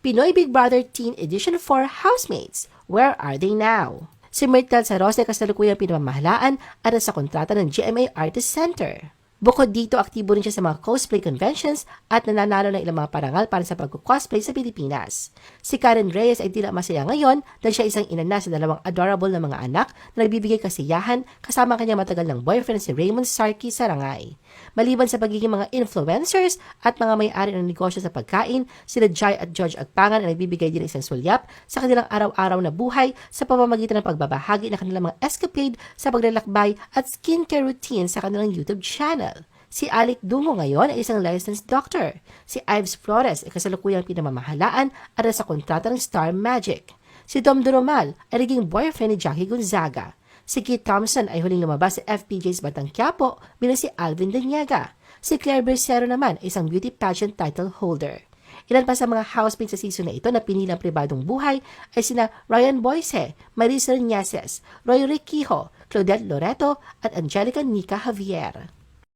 Pinoy Big Brother Teen Edition 4 housemates, where are they now? Si Myrtle Saros ay kasalukuyang pinamamahalaan at sa kontrata ng GMA Artist Center. Bukod dito, aktibo rin siya sa mga cosplay conventions at nananalo ng ilang mga parangal para sa pag-cosplay sa Pilipinas. Si Karen Reyes ay tila masaya ngayon dahil siya isang ina na sa dalawang adorable na mga anak na nagbibigay kasiyahan kasama kanyang matagal ng boyfriend si Raymond Sarky Sarangay. Maliban sa pagiging mga influencers at mga may-ari ng negosyo sa pagkain, sila Jai at George Agpangan ay nagbibigay din ng isang sulyap sa kanilang araw-araw na buhay sa pamamagitan ng pagbabahagi ng kanilang mga escapade sa paglalakbay at skincare routine sa kanilang YouTube channel. Si Alec Dungo ngayon ay isang licensed doctor. Si Ives Flores ay kasalukuyang pinamamahalaan at sa kontrata ng Star Magic. Si Dom Duromal ay naging boyfriend ni Jackie Gonzaga. Si Keith Thompson ay huling lumabas sa FPJ's Batang Quiapo bilang si Alvin Daniega. Si Claire Bercero naman ay isang beauty pageant title holder. Ilan pa sa mga housemates sa season na ito na pinilang pribadong buhay ay sina Ryan Boyce, Marisa Reñaces, Roy Riquijo, Claudette Loreto at Angelica Nica Javier.